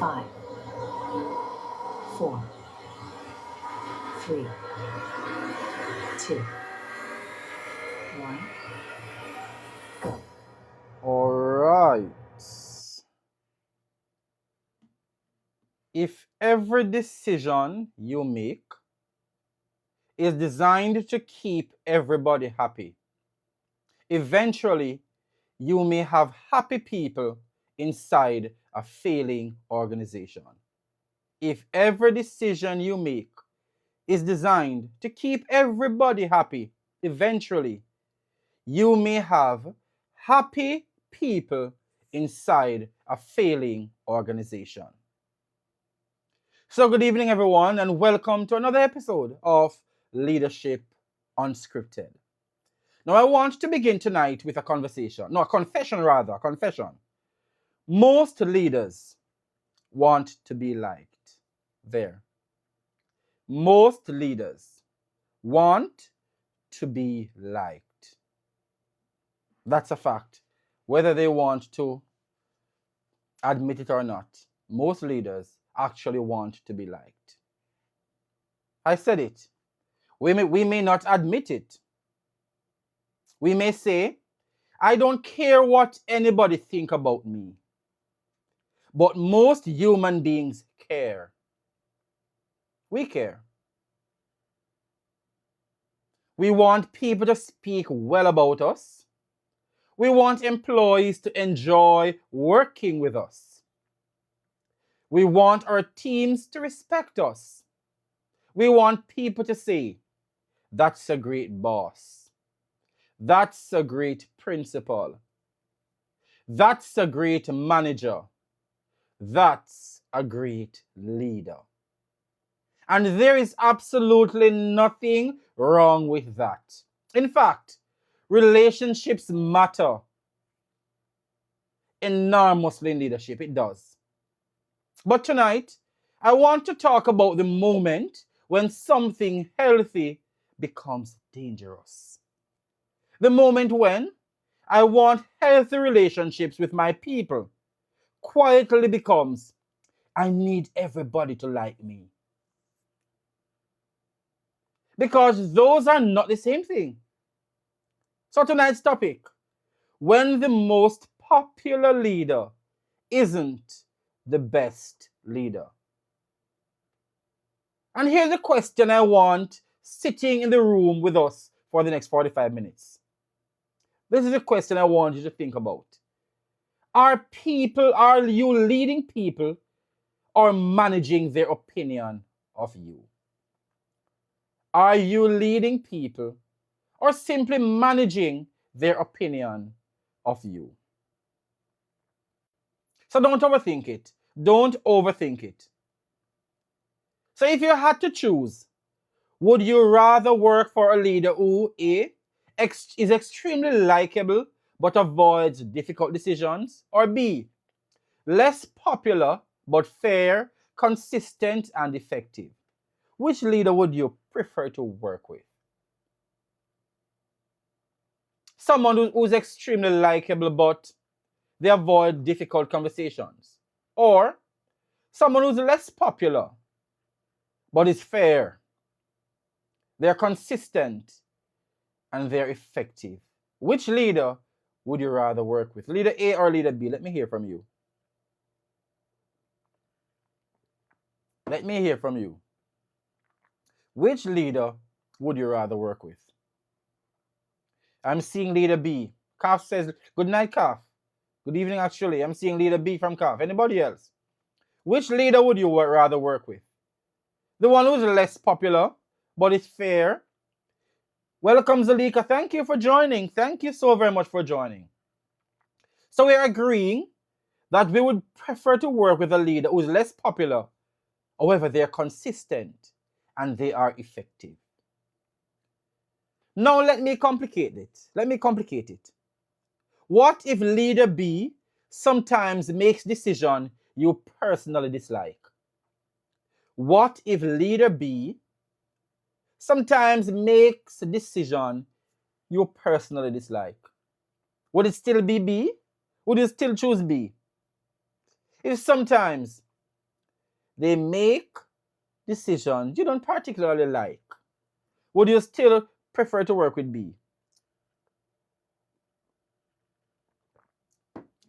5, 4, 3, 2, 1, go. All right. If every decision you make is designed to keep everybody happy, eventually you may have happy people inside a failing organization. If every decision you make is designed to keep everybody happy, eventually you may have happy people inside a failing organization. So, good evening, everyone, and welcome to another episode of Leadership Unscripted. Now, I want to begin tonight with a confession. Most leaders want to be liked. Most leaders want to be liked. That's a fact. Whether they want to admit it or not, most leaders actually want to be liked. I said it. We may not admit it. We may say, I don't care what anybody think about me. But most human beings care. We care. We want people to speak well about us. We want employees to enjoy working with us. We want our teams to respect us. We want people to say, that's a great boss. That's a great principal. That's a great manager. That's a great leader. And there is absolutely nothing wrong with that. In fact, relationships matter enormously in leadership. It does. But tonight, I want to talk about the moment when something healthy becomes dangerous. The moment when I want healthy relationships with my people quietly becomes, I need everybody to like me. Because those are not the same thing. So tonight's topic, when the most popular leader isn't the best leader. And here's the question I want sitting in the room with us for the next 45 minutes. This is a question I want you to think about. Are you leading people or managing their opinion of you? Are you leading people or simply managing their opinion of you? So don't overthink it. Don't overthink it. So if you had to choose, would you rather work for a leader who A, is extremely likable but avoids difficult decisions, or B, less popular but fair, consistent, and effective? Which leader would you prefer to work with? Someone who's extremely likable but they avoid difficult conversations, or someone who's less popular but is fair, they're consistent, and they're effective? Which leader would you rather work with? Leader A or leader B? Let me hear from you. Let me hear from you. Which leader would you rather work with? I'm seeing leader B. Kaf says, good night, Kaf. Good evening, actually. I'm seeing leader B from Kaf. Anybody else? Which leader would you rather work with? The one who's less popular, but is fair. Welcome, Zalika. Thank you for joining. Thank you so very much for joining. So we're agreeing that we would prefer to work with a leader who's less popular. However, they're consistent and they are effective. Now let me complicate it. What if leader B sometimes makes decisions you personally dislike? What if leader B sometimes makes a decision you personally dislike? Would it still be B? Would you still choose B? If sometimes they make decisions you don't particularly like, would you still prefer to work with B?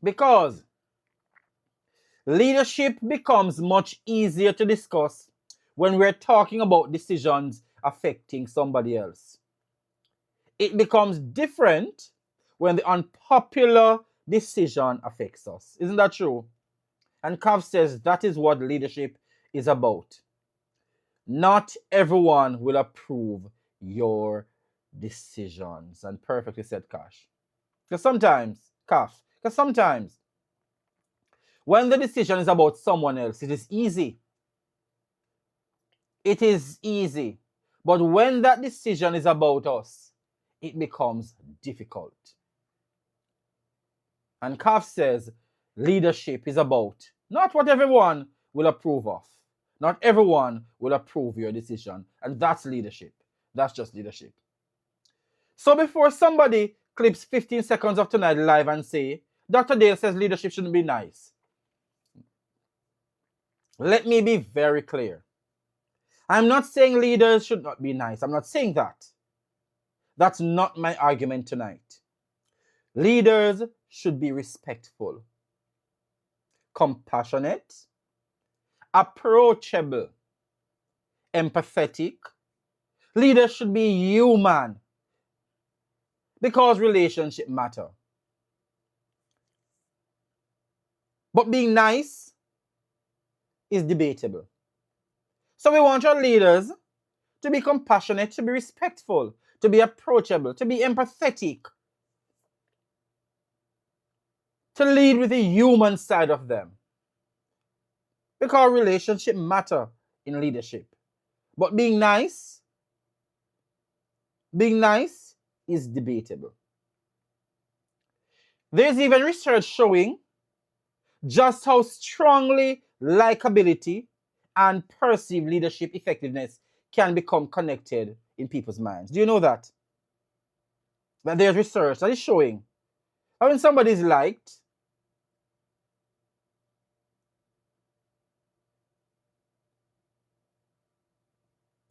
Because leadership becomes much easier to discuss when we're talking about decisions affecting somebody else. It becomes different when the unpopular decision affects us. Isn't that true? And Kav says that is what leadership is about. Not everyone will approve your decisions. And perfectly said, Kash. Because sometimes when the decision is about someone else, it is easy. It is easy. But when that decision is about us, it becomes difficult. And Kav says leadership is about not what everyone will approve of. Not everyone will approve your decision. And that's leadership. That's just leadership. So before somebody clips 15 seconds of tonight live and say, Dr. Dale says leadership shouldn't be nice. Let me be very clear. I'm not saying leaders should not be nice. I'm not saying that. That's not my argument tonight. Leaders should be respectful, compassionate, approachable, empathetic. Leaders should be human because relationships matter. But being nice is debatable. So we want our leaders to be compassionate, to be respectful, to be approachable, to be empathetic, to lead with the human side of them. Because relationships matter in leadership. But being nice is debatable. There's even research showing just how strongly likability and perceived leadership effectiveness can become connected in people's minds. Do you know that? That there's research that is showing how when somebody is liked,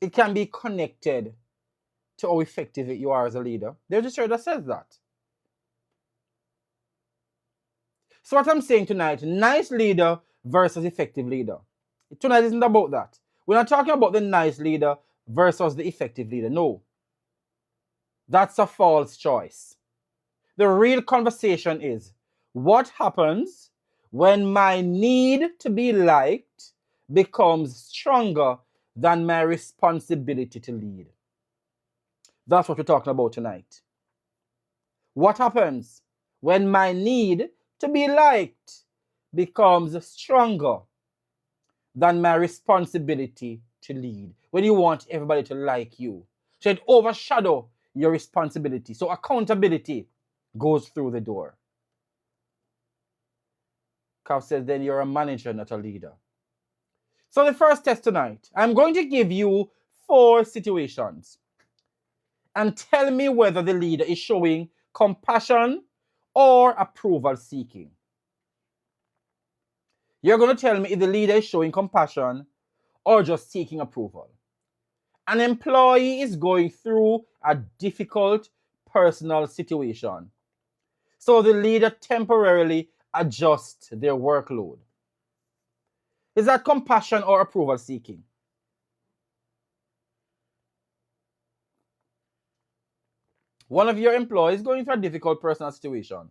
it can be connected to how effective you are as a leader. There's research that says that. So what I'm saying tonight, nice leader versus effective leader. Tonight isn't about that. We're not talking about the nice leader versus the effective leader. No. That's a false choice. The real conversation is, what happens when my need to be liked becomes stronger than my responsibility to lead? That's what we're talking about tonight. What happens when my need to be liked becomes stronger than my responsibility to lead? When you want everybody to like you, so it overshadows your responsibility. So accountability goes through the door. Kav says, then you're a manager, not a leader. So the first test tonight, I'm going to give you 4 situations and tell me whether the leader is showing compassion or approval seeking. You're going to tell me if the leader is showing compassion or just seeking approval. An employee is going through a difficult personal situation, so the leader temporarily adjusts their workload. Is that compassion or approval seeking? One of your employees is going through a difficult personal situation,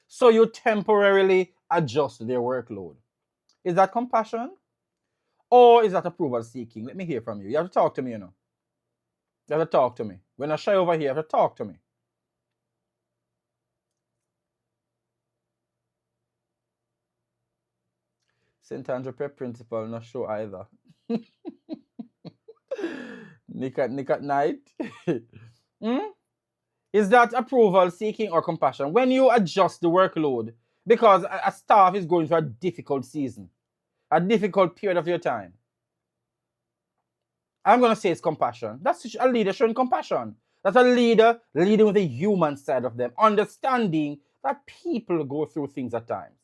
so you temporarily adjust their workload. Is that compassion or is that approval seeking? Let me hear from you. You have to talk to me, you know. You have to talk to me. When I shy over here, you have to talk to me. St. Andrew Prep principal, not sure either. Nick at night. Is that approval seeking or compassion? When you adjust the workload because a staff is going through a difficult season, a difficult period of your time, I'm going to say it's compassion. That's a leader showing compassion. That's a leader leading with the human side of them, understanding that people go through things at times.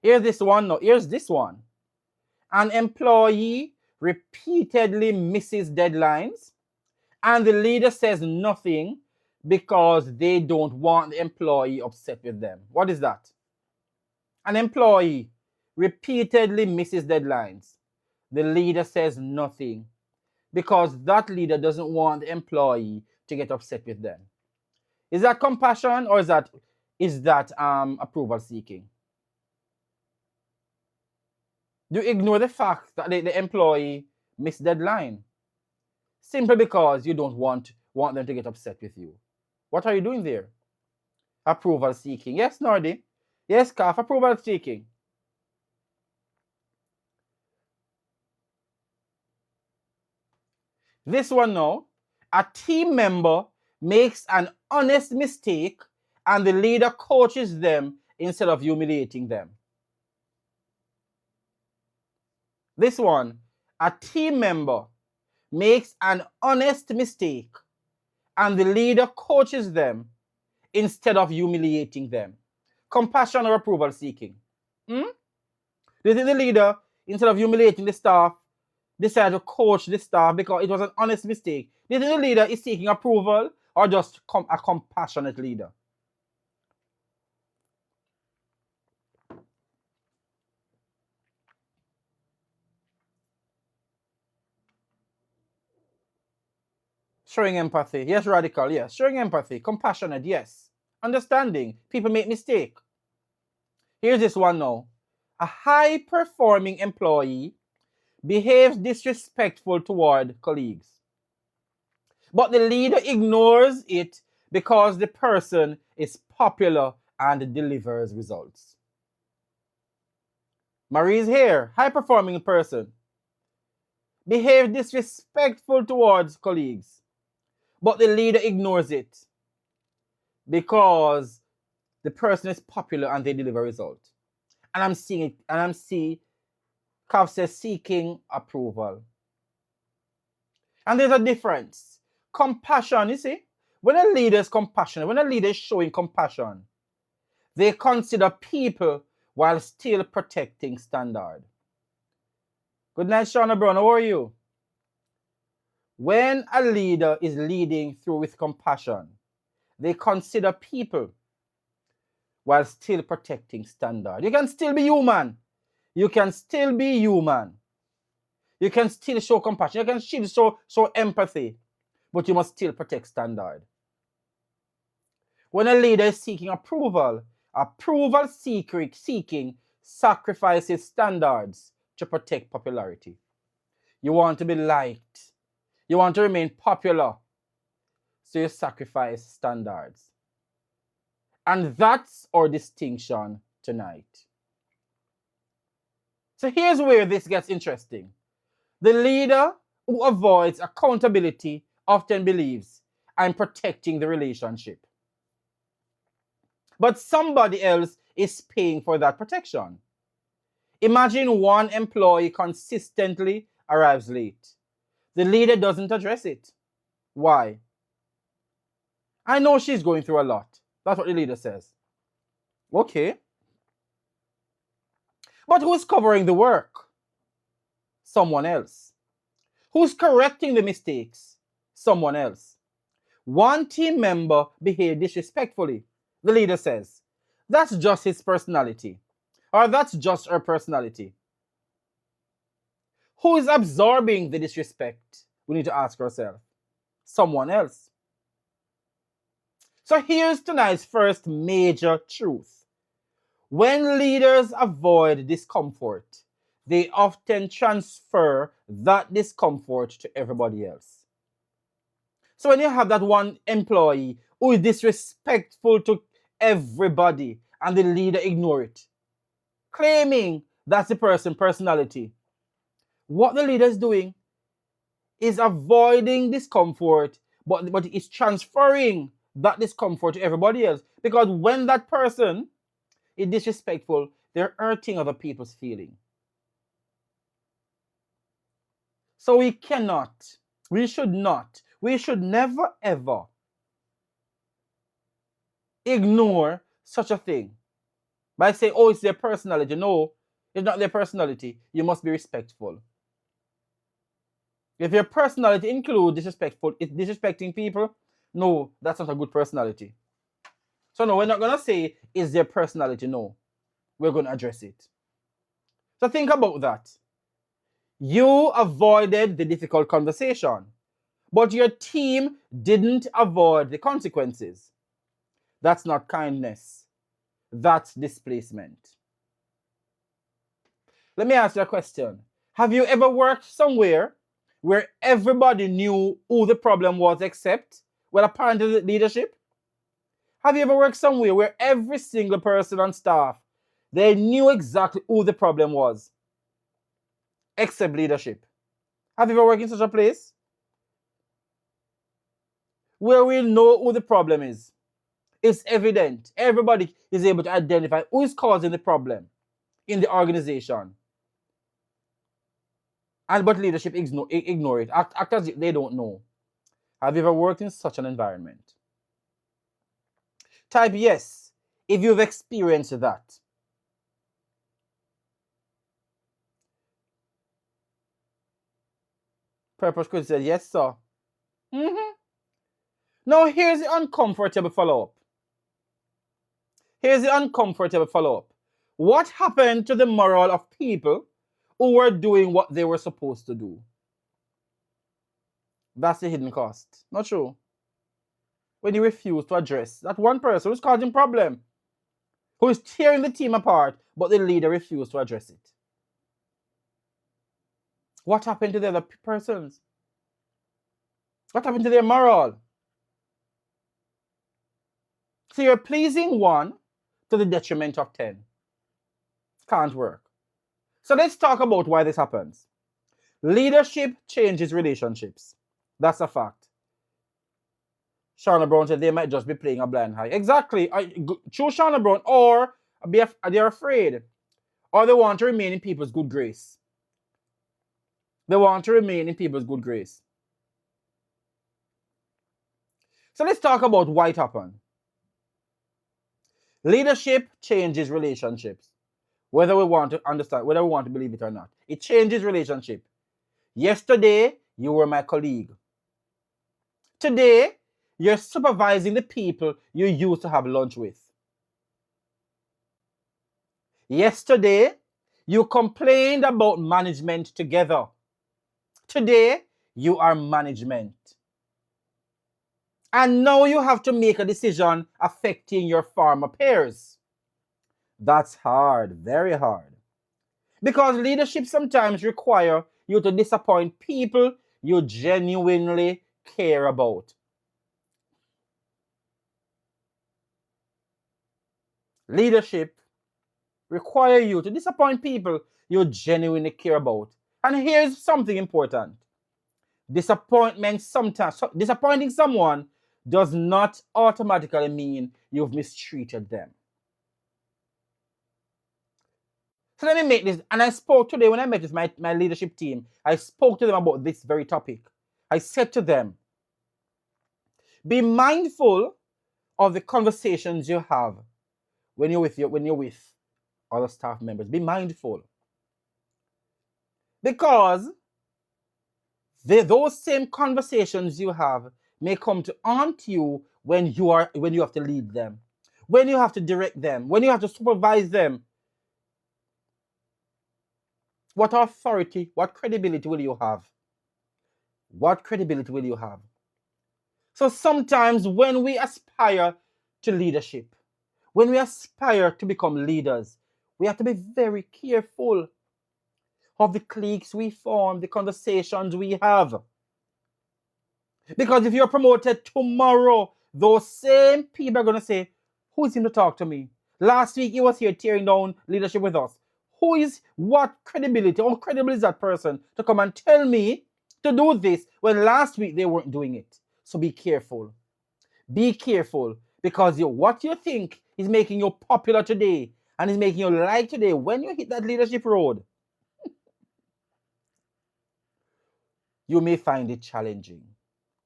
Here's this one. No, here's this one. An employee repeatedly misses deadlines, and the leader says nothing because they don't want the employee upset with them. What is that? An employee repeatedly misses deadlines. The leader says nothing because that leader doesn't want the employee to get upset with them. Is that compassion, or is that approval seeking? You ignore the fact that the employee missed deadline simply because you don't want them to get upset with you. What are you doing there? Approval seeking. Yes, Nordy. Yes, Kaf, approval seeking. This one now, a team member makes an honest mistake and the leader coaches them instead of humiliating them. This one, a team member makes an honest mistake and the leader coaches them instead of humiliating them. Compassion or approval seeking? Do you think the leader, instead of humiliating the staff, decided to coach the staff because it was an honest mistake? Do you think the leader is seeking approval or just a compassionate leader? Showing empathy. Yes, radical. Yes. Showing empathy. Compassionate. Yes. Understanding. People make mistakes. Here's this one now. A high-performing employee behaves disrespectful toward colleagues, but the leader ignores it because the person is popular and delivers results. Marie's here. High-performing person. Behave disrespectful towards colleagues, but the leader ignores it because the person is popular and they deliver results. And I'm seeing it, and I'm seeing Kav says seeking approval. And there's a difference. Compassion, you see, when a leader is compassionate, when a leader is showing compassion, they consider people while still protecting standard. Good night, Shauna Brown. How are you? When a leader is leading through with compassion, they consider people while still protecting standard. You can still be human. You can still be human. You can still show compassion. You can still show empathy, but you must still protect standard. When a leader is seeking approval seeking sacrifices standards to protect popularity. You want to be liked. You want to remain popular. So you sacrifice standards. And that's our distinction tonight. So here's where this gets interesting. The leader who avoids accountability often believes I'm protecting the relationship. But somebody else is paying for that protection. Imagine one employee consistently arrives late. The leader doesn't address it. Why? I know she's going through a lot. That's what the leader says. Okay. But who's covering the work? Someone else. Who's correcting the mistakes? Someone else. One team member behaved disrespectfully. The leader says, that's just his personality. Or that's just her personality. Who is absorbing the disrespect? We need to ask ourselves. Someone else. So here's tonight's first major truth. When leaders avoid discomfort, they often transfer that discomfort to everybody else. So when you have that one employee who is disrespectful to everybody and the leader ignore it, claiming that's the personality, what the leader is doing is avoiding discomfort, but it's transferring that discomfort to everybody else. Because when that person is disrespectful, they're hurting other people's feelings. So we should never ever ignore such a thing. By saying, oh, it's their personality. No, it's not their personality. You must be respectful. If your personality includes disrespecting people, no, that's not a good personality. So no, we're not gonna say is their personality. No, we're gonna address it. So think about that. You avoided the difficult conversation, but your team didn't avoid the consequences. That's not kindness. That's displacement. Let me ask you a question. Have you ever worked somewhere where everybody knew who the problem was except, well, apparently the leadership? Have you ever worked somewhere where every single person on staff, they knew exactly who the problem was except leadership? Have you ever worked in such a place where we know who the problem is? It's evident. Everybody is able to identify who is causing the problem in the organization. But leadership ignore it. Act as if they don't know. Have you ever worked in such an environment? Type yes if you've experienced that. Purpose could say yes, sir. Now here's the uncomfortable follow-up. What happened to the morale of people who were doing what they were supposed to do? That's the hidden cost. Not true. When you refuse to address that one person who's causing problem, who is tearing the team apart, but the leader refused to address it. What happened to the other persons? What happened to their morale? So you're pleasing one to the detriment of 10. Can't work. So let's talk about why this happens. Leadership changes relationships. That's a fact. Shauna Brown said they might just be playing a blind high. Exactly. Choose Shauna Brown, or they're afraid, or they want to remain in people's good grace. They want to remain in people's good grace. So let's talk about why it happened. Leadership changes relationships. Whether we want to understand, whether we want to believe it or not. It changes relationship. Yesterday, you were my colleague. Today, you're supervising the people you used to have lunch with. Yesterday, you complained about management together. Today, you are management. And now you have to make a decision affecting your former peers. That's hard, very hard. Because leadership sometimes requires you to disappoint people you genuinely care about. Leadership requires you to disappoint people you genuinely care about. And here's something important. Disappointing someone does not automatically mean you've mistreated them. So let me make this, and I spoke today when I met with my leadership team, I spoke to them about this very topic. I said to them, be mindful of the conversations you have when you're with other staff members. Be mindful. Because those same conversations you have may come to haunt you when you have to lead them, when you have to direct them, when you have to supervise them. What authority, what credibility will you have? What credibility will you have? So sometimes when we aspire to leadership, when we aspire to become leaders, we have to be very careful of the cliques we form, the conversations we have. Because if you're promoted tomorrow, those same people are going to say, who is him to talk to me? Last week he was here tearing down leadership with us. What credibility, how credible is that person to come and tell me to do this when last week they weren't doing it? So be careful. Be careful, because what you think is making you popular today and is making you like today, when you hit that leadership road, you may find it challenging.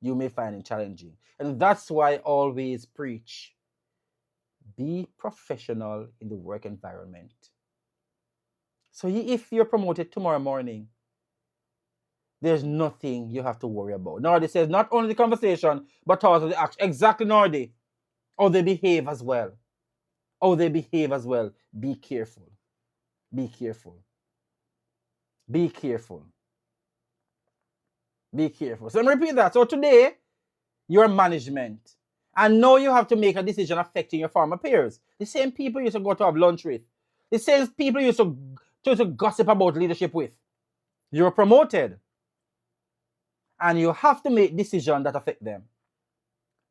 You may find it challenging. And that's why I always preach. Be professional in the work environment. So if you're promoted tomorrow morning, there's nothing you have to worry about. Nardi says not only the conversation, but also the action. Exactly, Nardi. How they behave as well. How they behave as well. Be careful. Be careful. Be careful. Be careful. So let me repeat that. So today, you're management. And now you have to make a decision affecting your former peers. The same people you used to go to have lunch with. The same people you used to gossip about leadership with. You're promoted. And you have to make decisions that affect them.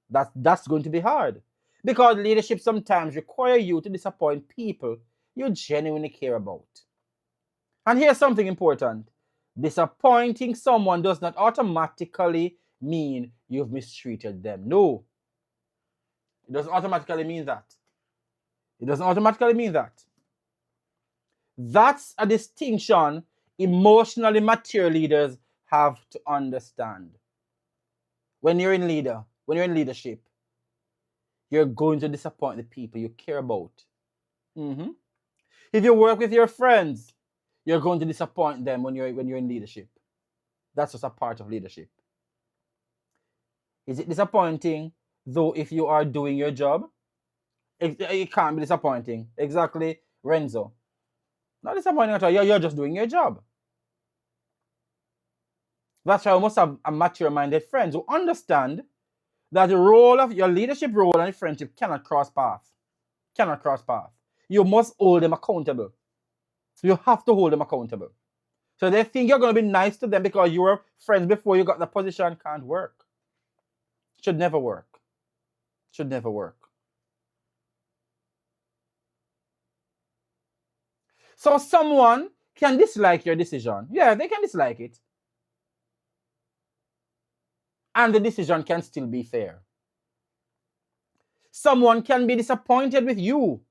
That's going to be hard. Because leadership sometimes requires you to disappoint people you genuinely care about. And here's something important. Disappointing someone does not automatically mean you've mistreated them. No. It doesn't automatically mean that. It doesn't automatically mean that. That's a distinction emotionally mature leaders have to understand. When you're in leadership, you're going to disappoint the people you care about. Mm-hmm. If you work with your friends, you're going to disappoint them when you're in leadership. That's just a part of leadership. Is it disappointing, though, if you are doing your job? It can't be disappointing. Exactly, Renzo. Not disappointing at all. You're just doing your job. That's why you must have a mature-minded friends who understand that the role of your leadership role and friendship cannot cross paths. Cannot cross paths. You must hold them accountable. You have to hold them accountable. So they think you're going to be nice to them because you were friends before you got the position. Can't work. Should never work. Should never work. So someone can dislike your decision. Yeah, they can dislike it. And the decision can still be fair. Someone can be disappointed with you.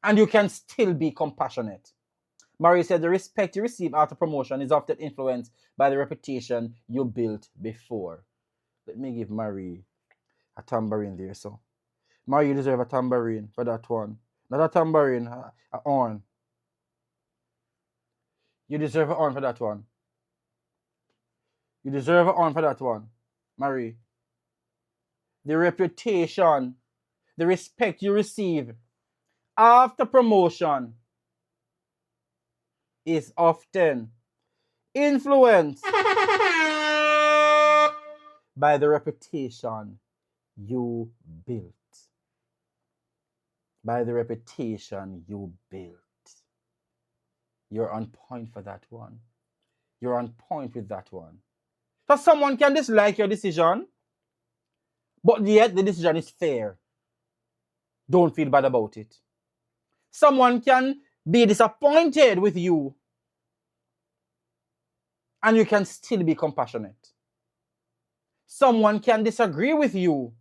And you can still be compassionate. Marie said the respect you receive after promotion is often influenced by the reputation you built before. Let me give Marie a tambourine there. So, Marie, you deserve a tambourine for that one. Not a tambourine, a horn. You deserve a horn for that one. You deserve a horn for that one, Marie. The reputation, the respect you receive after promotion is often influenced by the reputation you built. By the reputation you built. You're on point for that one. You're on point with that one. So someone can dislike your decision, but yet the decision is fair. Don't feel bad about it. Someone can be disappointed with you, and you can still be compassionate. Someone can disagree with you,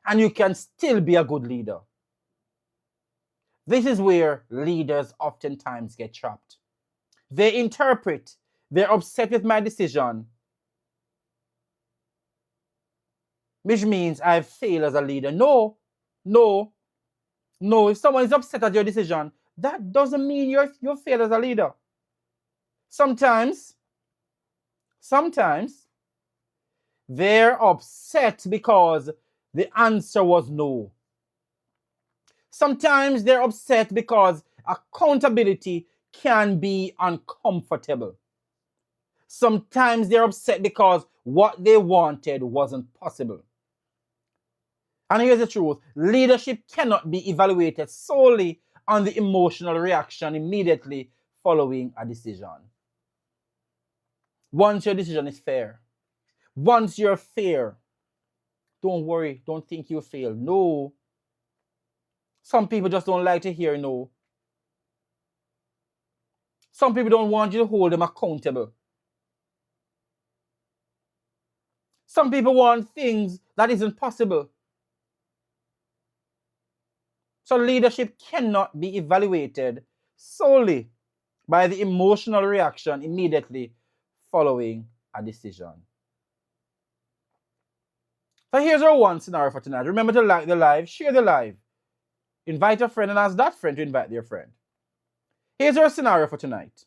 and you can still be a good leader. This is where leaders oftentimes get trapped. They interpret, they're upset with my decision, which means I've failed as a leader. No. If someone is upset at your decision, that doesn't mean you're failed as a leader. Sometimes they're upset because the answer was no. Sometimes they're upset because accountability can be uncomfortable. Sometimes they're upset because what they wanted wasn't possible. And here's the truth. Leadership cannot be evaluated solely on the emotional reaction immediately following a decision. Once your decision is fair, once you're fair, don't worry, don't think you failed. No. Some people just don't like to hear no. Some people don't want you to hold them accountable. Some people want things that isn't possible. So leadership cannot be evaluated solely by the emotional reaction immediately following a decision. So here's our one scenario for tonight. Remember to like the live, share the live, invite a friend, and ask that friend to invite their friend. Here's our scenario for tonight.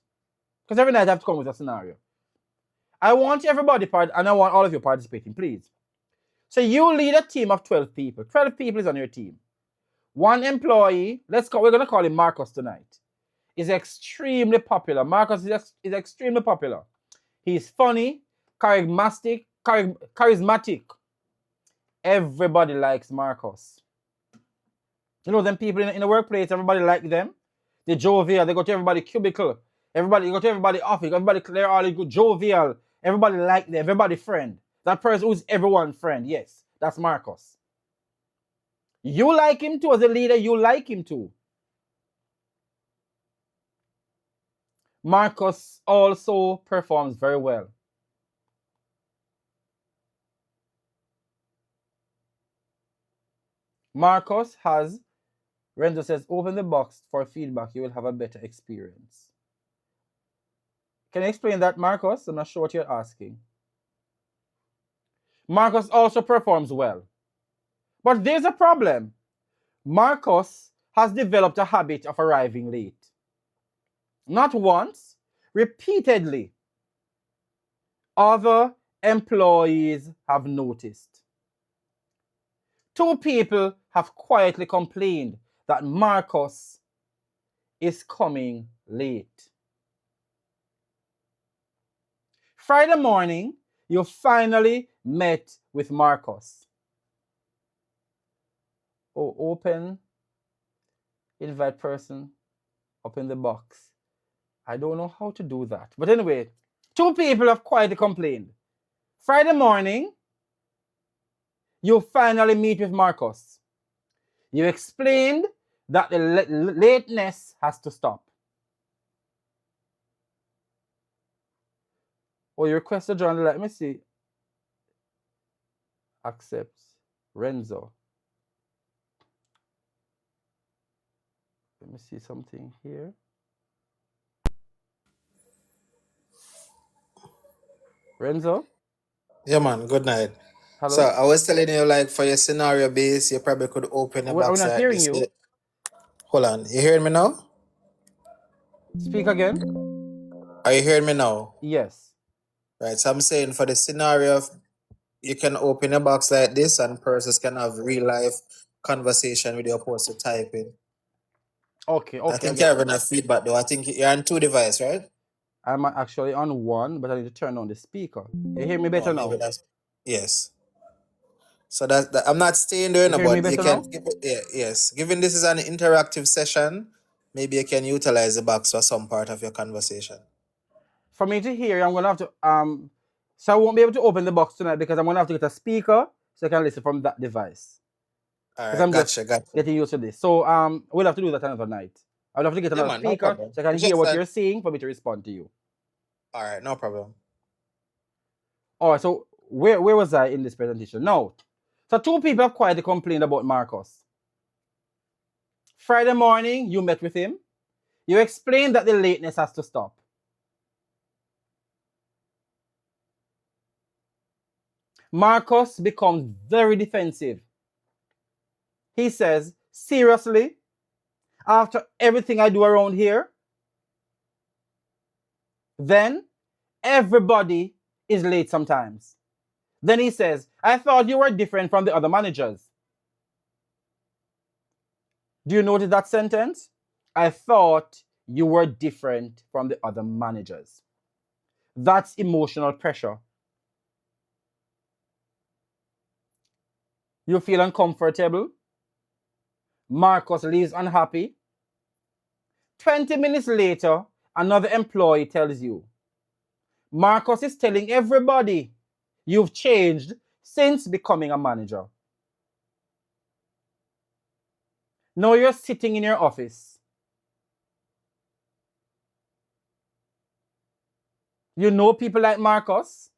Because every night I have to come with a scenario. I want everybody and I want all of you participating, please. So you lead a team of 12 people. 12 people is on your team. One employee, we're going to call him Marcus tonight, is extremely popular. Marcus is extremely popular. He's funny, charismatic. Everybody likes Marcus. You know, them people in the workplace, everybody like them. They're jovial. They go to everybody cubicle. You go to everybody office. Everybody, they're all good, jovial. Everybody like them. Everybody friend. That person who's everyone's friend. Yes, that's Marcus. You like him too. As a leader, you like him too. Marcus also performs very well. Marcus has, Renzo says, open the box for feedback. You will have a better experience. Can you explain that, Marcus? I'm not sure what you're asking. Marcus also performs well. But there's a problem. Marcus has developed a habit of arriving late. Not once, repeatedly. Other employees have noticed. 2 people have quietly complained that Marcus is coming late. Friday morning, you finally met with Marcus. Oh, open, invite person, open the box. I don't know how to do that. But anyway, 2 people have quietly complained. Friday morning, you finally meet with Marcus. You explained that the lateness has to stop. Oh, you requested John, let me see. Accepts. Renzo. Let me see something here. Renzo? Yeah, man. Good night. Hello? So I was telling you, like, for your scenario base, you probably could open a We're box not like hearing this. you. Hold on. You hearing me now? Speak again? Are you hearing me now? Yes. Right. So I'm saying for the scenario, you can open a box like this and persons can have real life conversation with you opposed to typing. Okay, I I think get you're it. having a feedback though. I think you're on 2 devices, right? I'm actually on one, but I need to turn on the speaker. You hear me better now? Maybe that's yes. So that I'm not staying there, You no, hear me but you better can now? yes. Given this is an interactive session, maybe you can utilize the box for some part of your conversation. For me to hear, I'm gonna have to so I won't be able to open the box tonight because I'm gonna have to get a speaker so I can listen from that device. All Because right, I'm just gotcha. getting used to this. So we'll have to do that another night. I'll have to get Yeah, another man, no speaker problem. so I can It's hear just what that. you're saying for me to respond to you. All right, no problem. Alright, so where was I in this presentation? Now, so 2 people have quietly complained about Marcus. Friday morning, you met with him. You explained that the lateness has to stop. Marcus becomes very defensive. He says, seriously, after everything I do around here, then everybody is late sometimes. Then he says, I thought you were different from the other managers. Do you notice that sentence? I thought you were different from the other managers. That's emotional pressure. You feel uncomfortable. Marcus leaves unhappy. 20 minutes later, another employee tells you, Marcus is telling everybody you've changed since becoming a manager. Now you're sitting in your office. You know people like Marcus.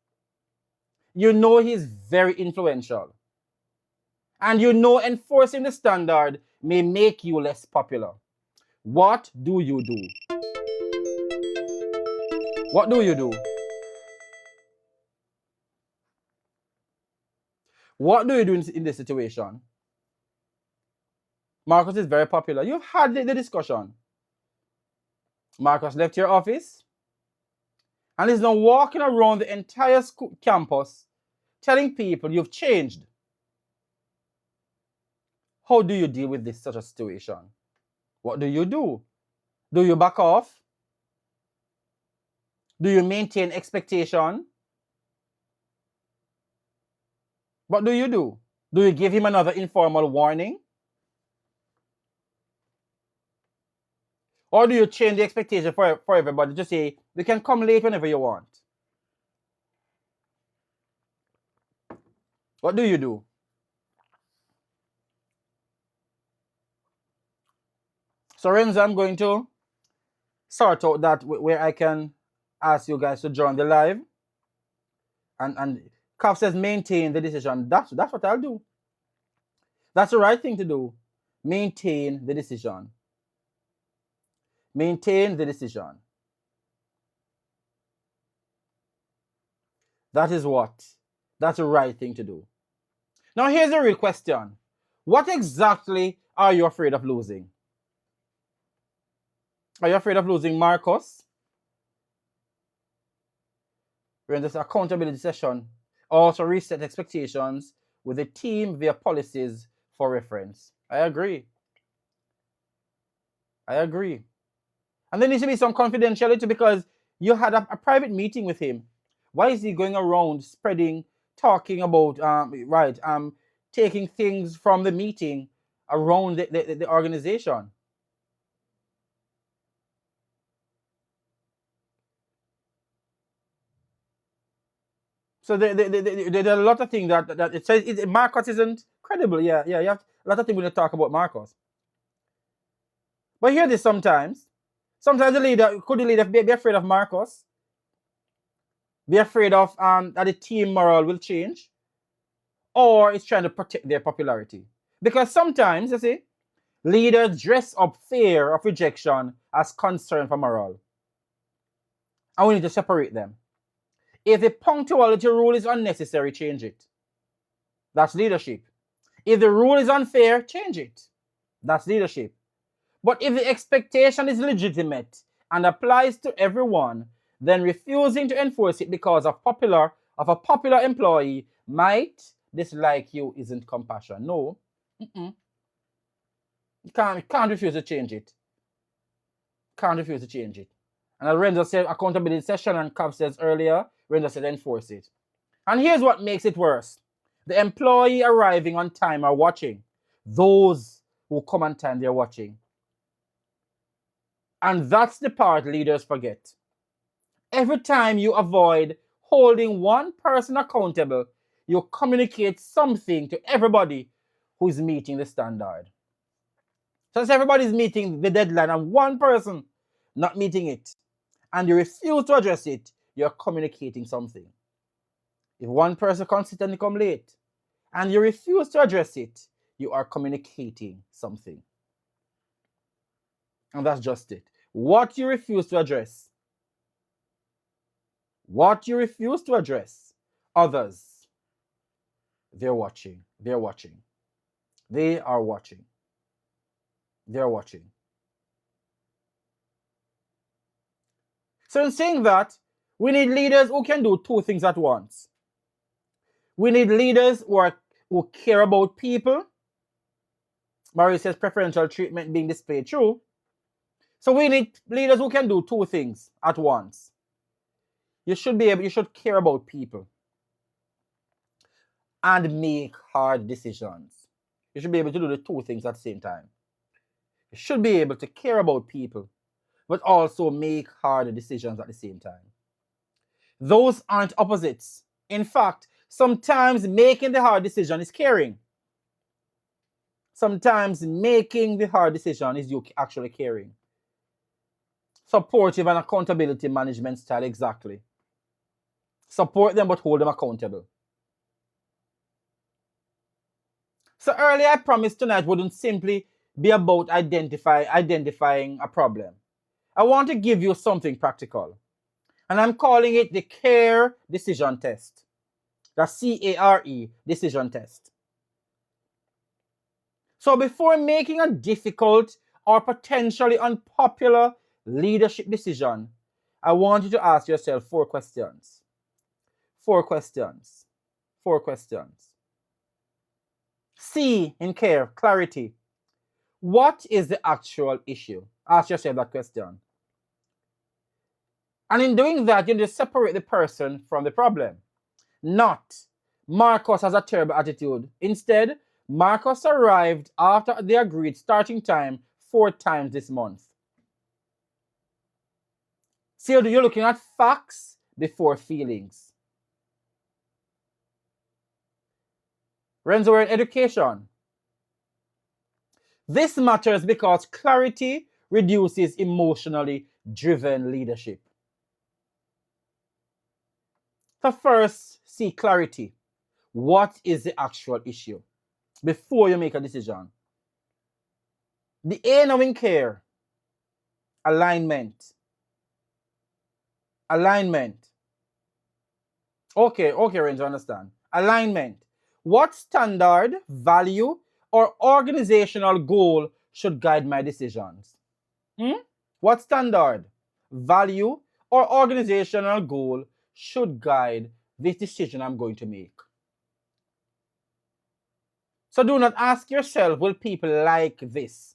You know he's very influential. And you know enforcing the standard may make you less popular. What do you do? What do you do? What do you do in this situation? Marcus is very popular. You've had the discussion. Marcus left your office and is now walking around the entire school campus telling people you've changed. How do you deal with this such a situation? What do you do? Do you back off? Do you maintain expectation? What do you do? Do you give him another informal warning? Or do you change the expectation for everybody to say, you can come late whenever you want? What do you do? So Renzo, I'm going to sort out that where I can ask you guys to join the live. And Kav says maintain the decision. That's what I'll do. That's the right thing to do. Maintain the decision. Maintain the decision. That is what? That's the right thing to do. Now here's a real question. What exactly are you afraid of losing? Are you afraid of losing Marcus? We're in this accountability session. Also reset expectations with the team via policies for reference. I agree. And there needs to be some confidentiality because you had a private meeting with him. Why is he going around spreading, talking about, taking things from the meeting around the organization? So there are a lot of things that it says Marcus isn't credible. Yeah. You have a lot of things when you talk about Marcus. But hear this sometimes. Sometimes the leader be afraid of Marcus? Be afraid of that the team morale will change? Or it's trying to protect their popularity? Because sometimes, you see, leaders dress up fear of rejection as concern for morale. And we need to separate them. If the punctuality rule is unnecessary, change it. That's leadership. If the rule is unfair, change it. That's leadership. But if the expectation is legitimate and applies to everyone, then refusing to enforce it because of a popular employee might dislike you isn't compassion. No. You can't refuse to change it. Can't refuse to change it. And as Renzo said, accountability session, and Kav says earlier, Renzo said enforce it. And here's what makes it worse. The employee arriving on time are watching. Those who come on time, they're watching. And that's the part leaders forget. Every time you avoid holding one person accountable, you communicate something to everybody who's meeting the standard. So if everybody's meeting the deadline and one person not meeting it, and you refuse to address it, you're communicating something. If one person consistently come late, and you refuse to address it, you are communicating something. And that's just it. What you refuse to address, others, they're watching. They are watching. So in saying that, we need leaders who can do two things at once. We need leaders who care about people. Murray says preferential treatment being displayed. True. So we need leaders who can do two things at once. You should care about people and make hard decisions. You should be able to do the two things at the same time. You should be able to care about people, but also make hard decisions at the same time. Those aren't opposites. In fact, sometimes making the hard decision is caring. Sometimes making the hard decision is you actually caring. Supportive and accountability management style, exactly. Support them but hold them accountable. So earlier I promised tonight wouldn't simply be about identifying a problem. I want to give you something practical. And I'm calling it the CARE decision test. That's CARE, decision test. So before making a difficult or potentially unpopular leadership decision, I want you to ask yourself 4 questions. 4 questions. 4 questions. C in care, clarity. What is the actual issue? Ask yourself that question. And in doing that, you need to separate the person from the problem. Not, Marcus has a terrible attitude. Instead, Marcus arrived after the agreed starting time 4 times this month. So you're looking at facts before feelings. Renzo, we're in education. This matters because clarity reduces emotionally driven leadership. So first, see clarity. What is the actual issue before you make a decision? The A now in care, alignment. Alignment. Okay, Ranger, understand. Alignment. What standard, value, or organizational goal should guide my decisions? What standard, value, or organizational goal should guide this decision I'm going to make? So do not ask yourself, will people like this?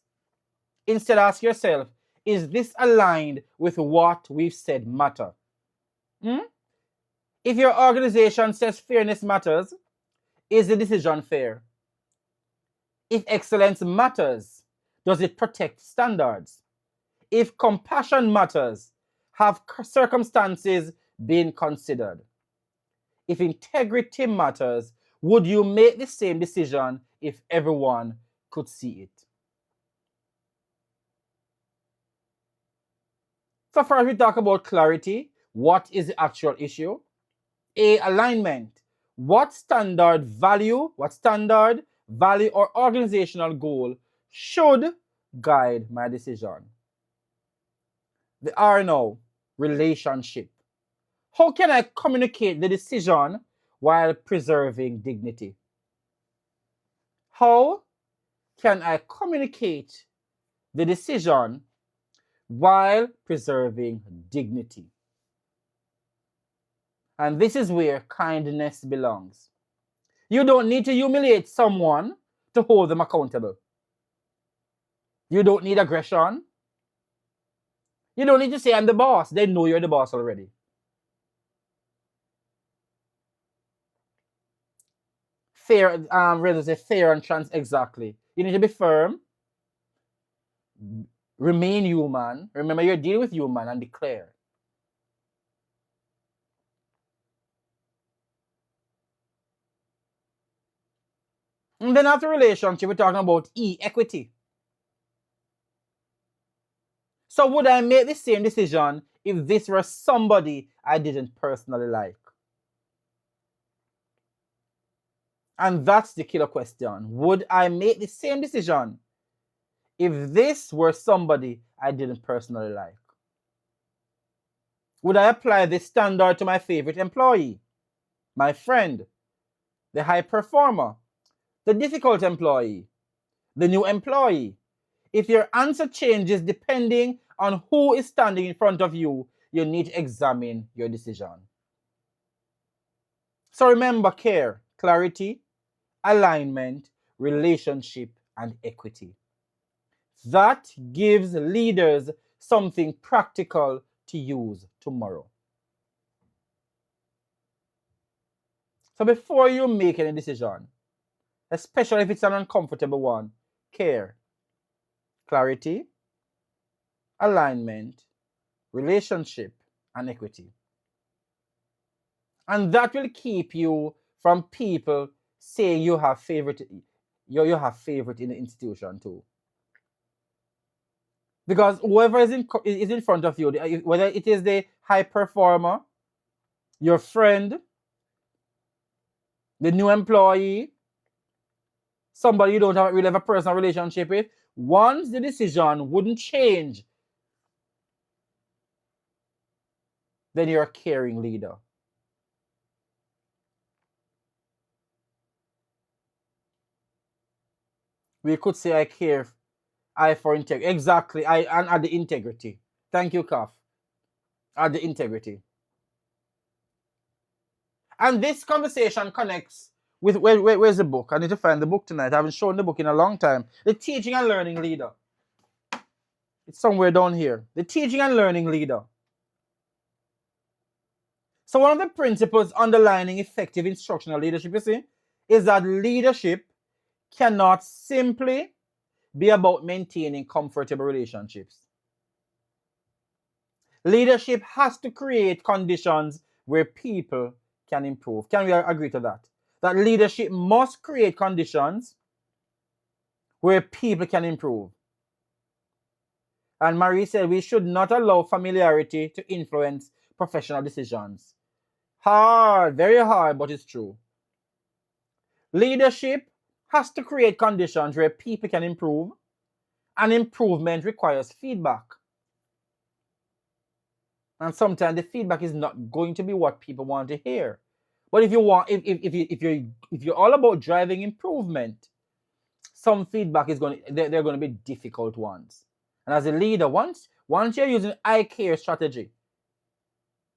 Instead, ask yourself, is this aligned with what we've said matter? If your organization says fairness matters, is the decision fair? If excellence matters, does it protect standards? If compassion matters, have circumstances been considered? If integrity matters, would you make the same decision if everyone could see it? So first we talk about clarity. What is the actual issue? A, alignment. What standard, value, or organizational goal should guide my decision? The R now, relationship. How can I communicate the decision while preserving dignity? How can I communicate the decision while preserving dignity? And this is where kindness belongs. You don't need to humiliate someone to hold them accountable. You don't need aggression. You don't need to say, I'm the boss. They know you're the boss already. Fair, rather say fair and exactly. You need to be firm. Remain human. Remember, you're dealing with human, and be clear. And then after relationship, we're talking about E, equity. So would I make the same decision if this were somebody I didn't personally like? And that's the killer question. Would I make the same decision if this were somebody I didn't personally like? Would I apply this standard to my favorite employee, my friend, the high performer, the difficult employee, the new employee? If your answer changes depending on who is standing in front of you, you need to examine your decision. So remember care, clarity, alignment, relationship, and equity. That gives leaders something practical to use tomorrow. So before you make any decision, especially if it's an uncomfortable one, care, clarity, alignment, relationship, and equity. And that will keep you from people saying you have favorite in the institution too. Because whoever is in front of you, whether it is the high performer, your friend, the new employee, somebody you don't really have a personal relationship with, once the decision wouldn't change, then you're a caring leader. We could say I care, I for integrity. Exactly. And at the integrity. Thank you, Kaf. At the integrity. And this conversation connects with where's the book? I need to find the book tonight. I haven't shown the book in a long time. The Teaching and Learning Leader. It's somewhere down here. The Teaching and Learning Leader. So one of the principles underlining effective instructional leadership, you see, is that leadership cannot simply be about maintaining comfortable relationships. Leadership has to create conditions where people can improve. Can we agree to that? That leadership must create conditions where people can improve. And Marie said we should not allow familiarity to influence professional decisions. Hard, very hard, but it's true. Leadership has to create conditions where people can improve, and improvement requires feedback. And sometimes the feedback is not going to be what people want to hear. But if you're all about driving improvement, some feedback is they're going to be difficult ones. And as a leader, once you're using I care strategy,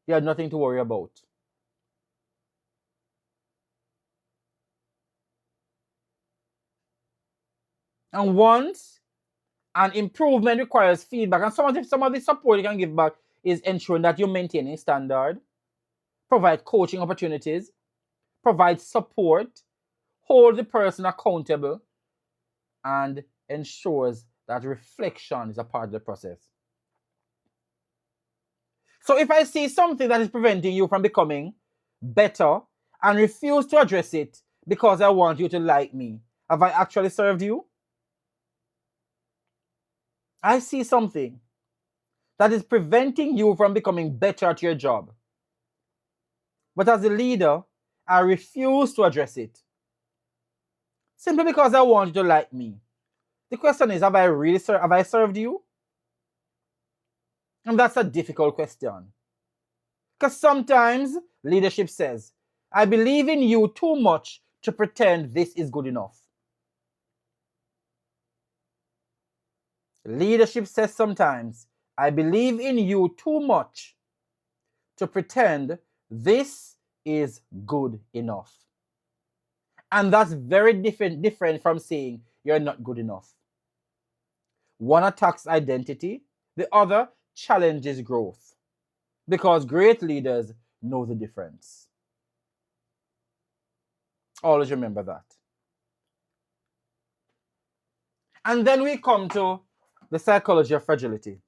you have nothing to worry about. And once an improvement requires feedback, and some of the support you can give back is ensuring that you're maintaining standard, provide coaching opportunities, provide support, hold the person accountable, and ensures that reflection is a part of the process. So if I see something that is preventing you from becoming better and refuse to address it because I want you to like me, have I actually served you? I see something that is preventing you from becoming better at your job. But as a leader, I refuse to address it. Simply because I want you to like me. The question is, have I served you? And that's a difficult question. Because sometimes leadership says, I believe in you too much to pretend this is good enough. Leadership says sometimes, I believe in you too much to pretend this is good enough. And that's very different from saying you're not good enough. One attacks identity, the other challenges growth. Because great leaders know the difference. Always remember that. And then we come to the psychology of fragility.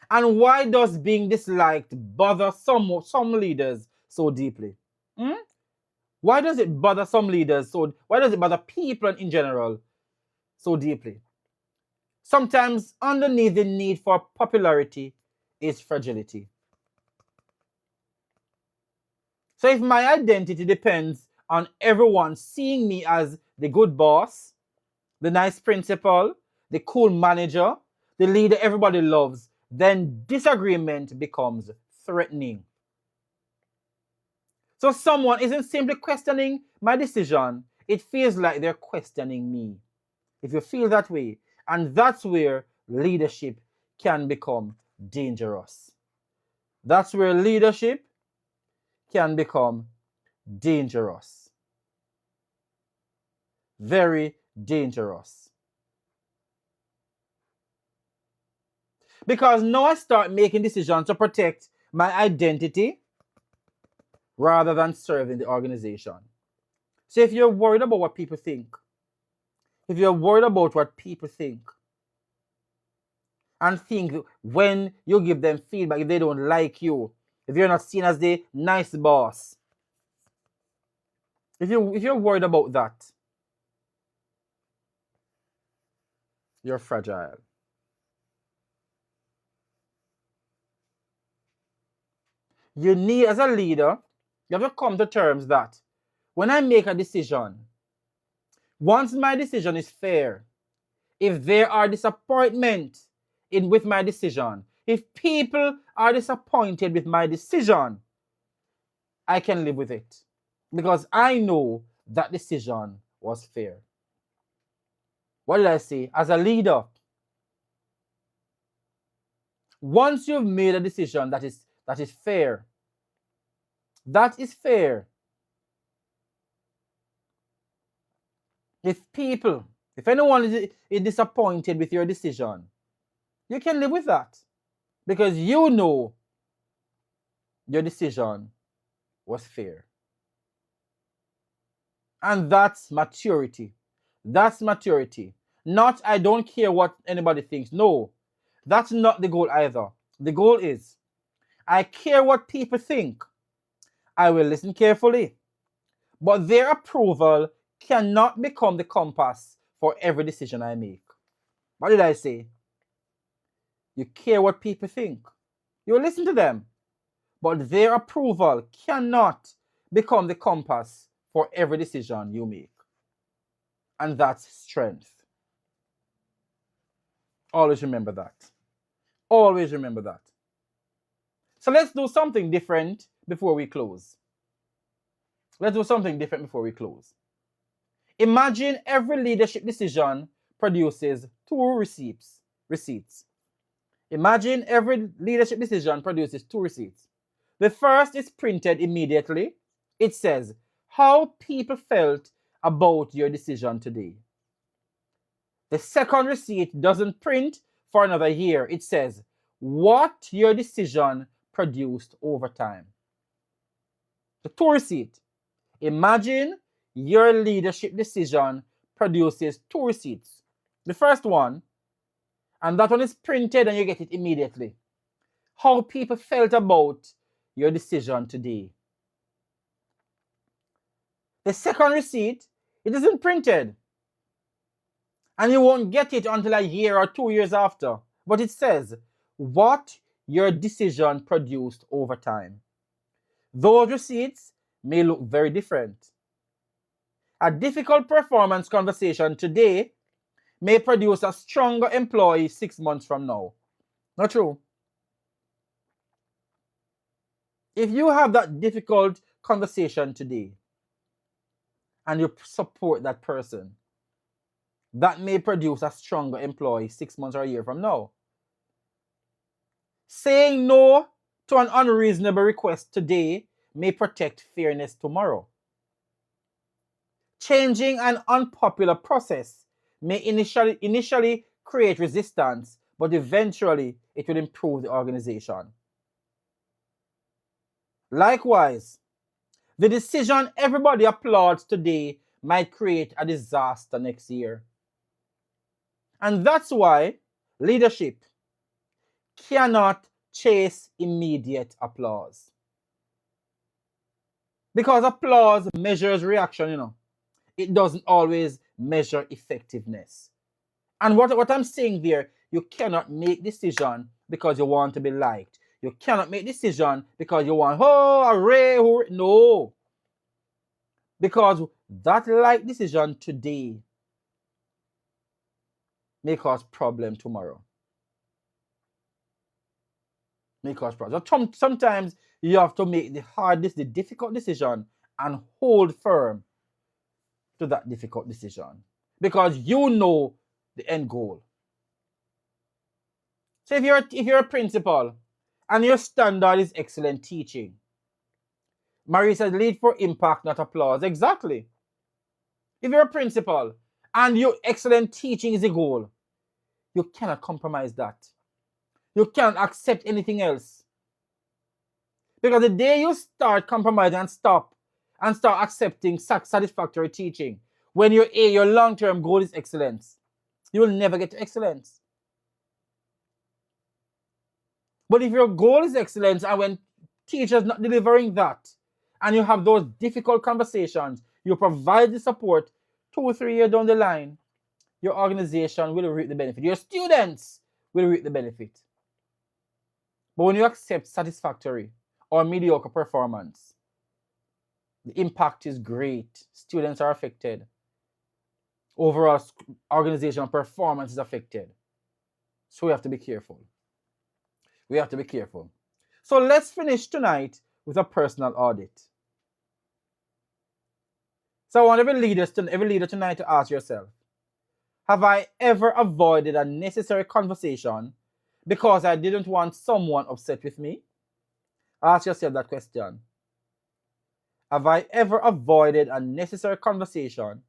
And why does being disliked bother some leaders so deeply? Why does it bother some leaders why does it bother people in general so deeply? Sometimes underneath the need for popularity is fragility. So if my identity depends on everyone seeing me as the good boss, the nice principal, the cool manager, the leader everybody loves, then disagreement becomes threatening. So someone isn't simply questioning my decision, it feels like they're questioning me. If you feel that way, and that's where leadership can become dangerous. That's where leadership can become dangerous. Very dangerous. Because now I start making decisions to protect my identity rather than serving the organization. So if you're worried about what people think, if you're worried about what people think, and think when you give them feedback, if they don't like you, if you're not seen as the nice boss, if you're worried about that, you're fragile. You need, as a leader, you have to come to terms that when I make a decision, once my decision is fair, if there are disappointments with my decision, if people are disappointed with my decision, I can live with it. Because I know that decision was fair. What did I say? As a leader, once you've made a decision that is fair, that is fair. If anyone is disappointed with your decision, you can live with that because you know your decision was fair. And that's maturity. That's maturity. Not, I don't care what anybody thinks. No, that's not the goal either. The goal is, I care what people think. I will listen carefully. But their approval cannot become the compass for every decision I make. What did I say? You care what people think. You listen to them. But their approval cannot become the compass for every decision you make. And that's strength. Always remember that. Always remember that. So let's do something different before we close. Let's do something different before we close. Imagine every leadership decision produces 2 receipts. Imagine every leadership decision produces 2 receipts. The first is printed immediately. It says, how people felt about your decision today. The second receipt doesn't print for another year. It says, what your decision produced over time. The 2 receipts. Imagine your leadership decision produces 2 receipts. The first one, and that one is printed and you get it immediately. How people felt about your decision today. The second receipt, it isn't printed. And you won't get it until a year or 2 years after. But it says what your decision produced over time. Those receipts may look very different. A difficult performance conversation today may produce a stronger employee 6 months from now. Not true? If you have that difficult conversation today and you support that person, that may produce a stronger employee 6 months or a year from now. Saying no to an unreasonable request today may protect fairness tomorrow. Changing an unpopular process may initially create resistance, but eventually it will improve the organization. Likewise, the decision everybody applauds today might create a disaster next year. And that's why leadership cannot chase immediate applause. Because applause measures reaction, It doesn't always measure effectiveness. And what I'm saying there, you cannot make decision because you want to be liked. You cannot make decision because you want, hooray, hooray. No. Because that like decision today may cause problem tomorrow. May cause problem. Sometimes you have to make the difficult decision and hold firm to that difficult decision because you know the end goal. So if you're a principal and your standard is excellent teaching, Marie said, lead for impact, not applause. Exactly. If you're a principal and your excellent teaching is the goal, you cannot compromise that. You can't accept anything else. Because the day you start compromising and start accepting satisfactory teaching, when your long-term goal is excellence, you will never get to excellence. But if your goal is excellence and when teachers not delivering that, and you have those difficult conversations, you provide the support 2 or 3 years down the line, your organization will reap the benefit. Your students will reap the benefit. But when you accept satisfactory or mediocre performance, the impact is great. Students are affected. Overall organizational performance is affected. So we have to be careful. We have to be careful. So let's finish tonight with a personal audit. So I want every leader tonight to ask yourself, have I ever avoided a necessary conversation because I didn't want someone upset with me? Ask yourself that question. Have I ever avoided a necessary conversation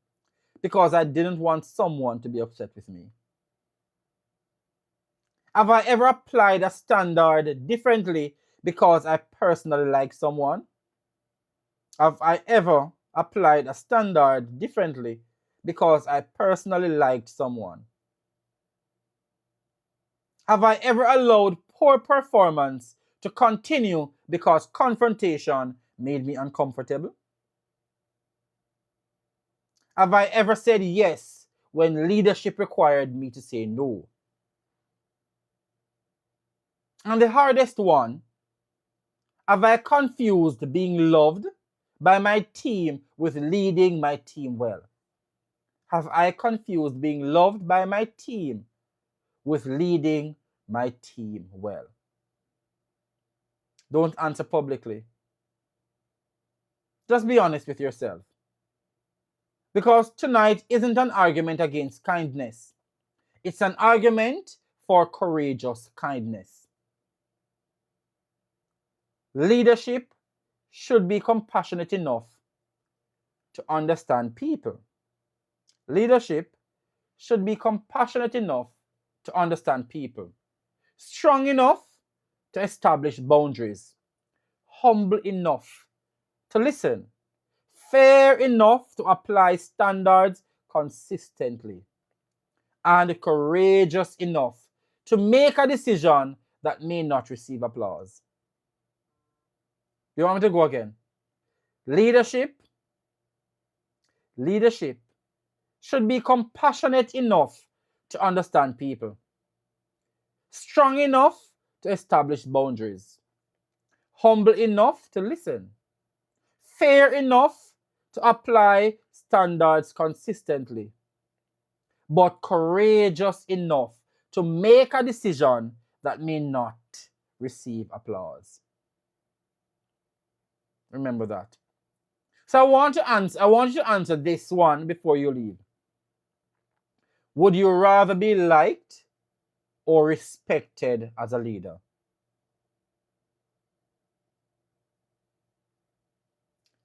because I didn't want someone to be upset with me? Have I ever applied a standard differently because I personally like someone? Have I ever applied a standard differently because I personally liked someone? Have I ever allowed poor performance to continue because confrontation made me uncomfortable? Have I ever said yes when leadership required me to say no? And the hardest one, have I confused being loved by my team with leading my team well? Have I confused being loved by my team with leading my team well? Don't answer publicly. Just be honest with yourself. Because tonight isn't an argument against kindness. It's an argument for courageous kindness. Leadership should be compassionate enough to understand people. Leadership should be compassionate enough to understand people. Strong enough to establish boundaries. Humble enough to listen. Fair enough to apply standards consistently. And courageous enough to make a decision that may not receive applause. You want me to go again? Leadership should be compassionate enough to understand people. Strong enough to establish boundaries. Humble enough to listen. Fair enough to apply standards consistently. But courageous enough to make a decision that may not receive applause. Remember that. So I want you to answer this one before you leave. Would you rather be liked or respected as a leader?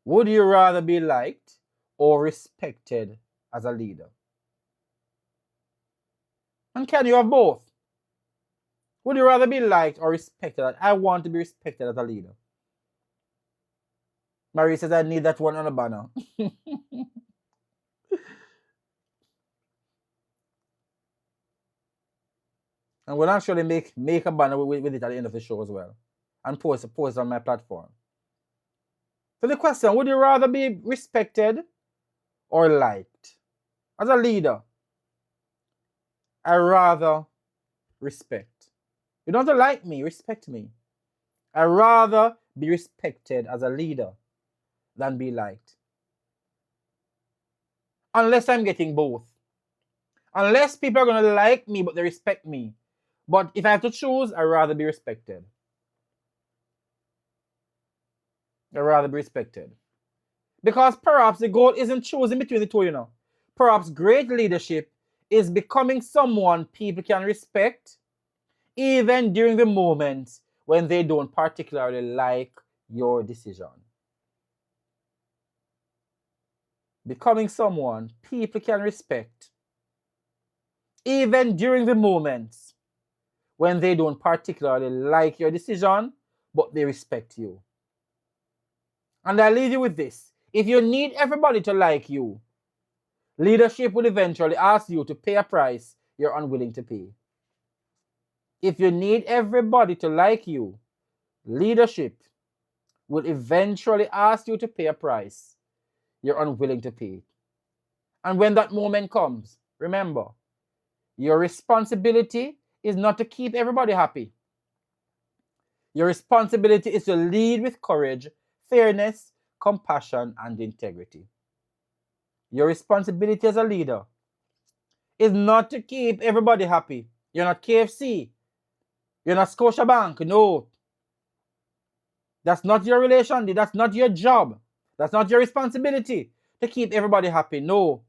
Would you rather be liked or respected as a leader? And can you have both? Would you rather be liked or respected? I want to be respected as a leader. Marie says, I need that one on a banner. And we'll actually make a banner with it at the end of the show as well. And post on my platform. So the question, would you rather be respected or liked? As a leader, I rather respect. You don't have to like me, respect me. I rather be respected as a leader than be liked. Unless I'm getting both. Unless people are going to like me but they respect me. But if I have to choose, I'd rather be respected. I'd rather be respected. Because perhaps the goal isn't choosing between the two, you know. Perhaps great leadership is becoming someone people can respect even during the moments when they don't particularly like your decision. Becoming someone people can respect even during the moments when they don't particularly like your decision, but they respect you. And I leave you with this. If you need everybody to like you, leadership will eventually ask you to pay a price you're unwilling to pay. If you need everybody to like you, leadership will eventually ask you to pay a price you're unwilling to pay. And when that moment comes, remember, your responsibility is not to keep everybody happy. Your responsibility is to lead with courage, fairness, compassion, and integrity. Your responsibility as a leader is not to keep everybody happy. You're not KFC. You're not Scotiabank. No. That's not your relation. That's not your job. That's not your responsibility to keep everybody happy. No.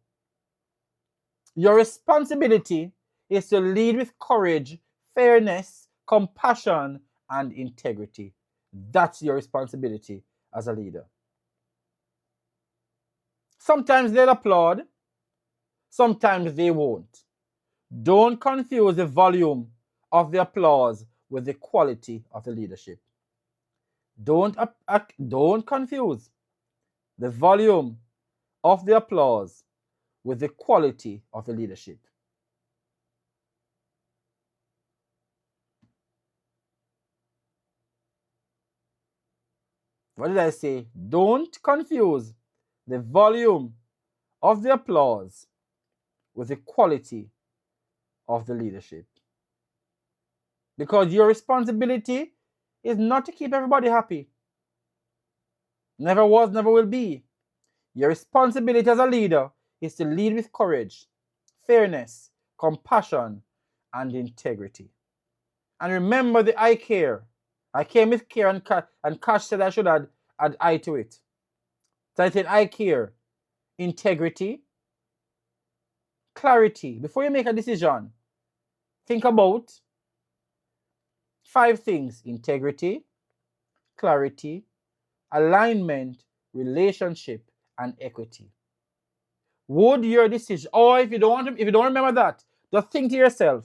Your responsibility is to lead with courage, fairness, compassion, and integrity. That's your responsibility as a leader. Sometimes they'll applaud, sometimes they won't. Don't confuse the volume of the applause with the quality of the leadership. Don't confuse the volume of the applause with the quality of the leadership. What did I say? Don't confuse the volume of the applause with the quality of the leadership. Because your responsibility is not to keep everybody happy. Never was, never will be. Your responsibility as a leader is to lead with courage, fairness, compassion, and integrity. And remember the I care. I came with care, and Cash said I should add I to it. So I said I care, integrity, clarity. Before you make a decision, think about 5 things: integrity, clarity, alignment, relationship, and equity. Would your decision, or if you don't remember that, just think to yourself,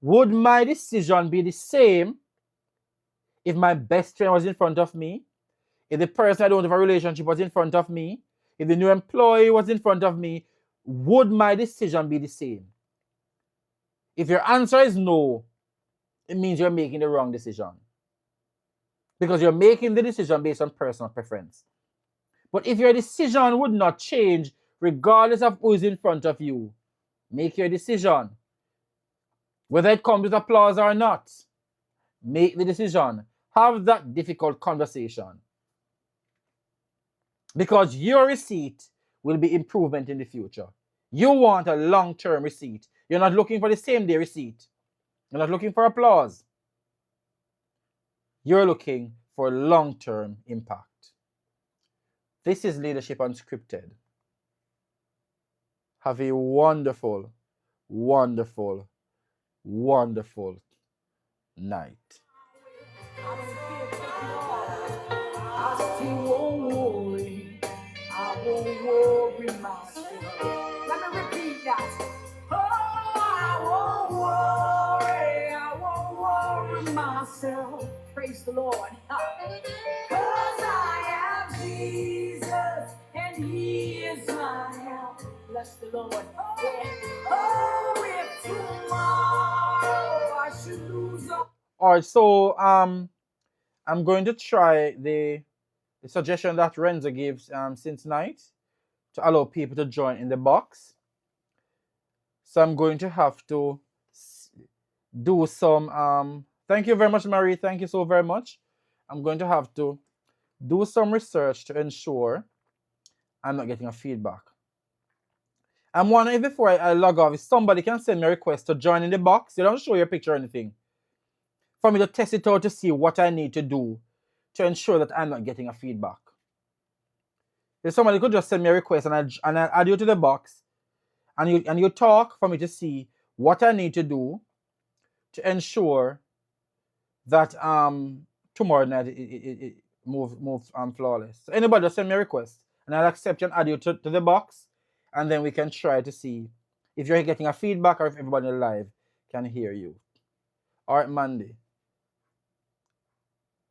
would my decision be the same if my best friend was in front of me, if the person I don't have a relationship was in front of me, if the new employee was in front of me? Would my decision be the same? If your answer is no, it means you're making the wrong decision, because you're making the decision based on personal preference. But if your decision would not change regardless of who is in front of you, make your decision. Whether it comes with applause or not, make the decision. Have that difficult conversation. Because your receipt will be improvement in the future. You want a long-term receipt. You're not looking for the same-day receipt. You're not looking for applause. You're looking for long-term impact. This is Leadership Unscripted. Have a wonderful, wonderful, wonderful night. I still won't worry. I won't worry myself. Let me repeat that. Oh, I won't worry. I won't worry myself. Praise the Lord. Because I have Jesus and He is my help. Bless the Lord. Oh, if tomorrow I should lose all. All right, so I'm going to try the suggestion that Renzo gives since night to allow people to join in the box. So I'm going to have to do some thank you very much, Marie. Thank you so very much. I'm going to have to do some research to ensure I'm not getting a feedback. I'm wondering if before I log off, if somebody can send me a request to join in the box. You don't show your picture or anything, for me to test it out to see what I need to do to ensure that I'm not getting a feedback. If somebody could just send me a request and I'll add you to the box, and you talk for me to see what I need to do to ensure that tomorrow night it moves flawless. So anybody just send me a request and I'll accept you and add you to the box, and then we can try to see if you're getting a feedback or if everybody live can hear you. All right, Mandy.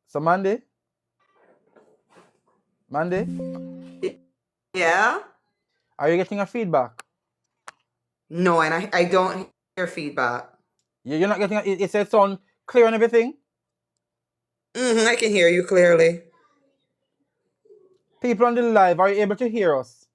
So Mandy? Yeah? Are you getting a feedback? No, and I don't hear feedback. You're not getting it says sound clear and everything? I can hear you clearly. People on the live, are you able to hear us?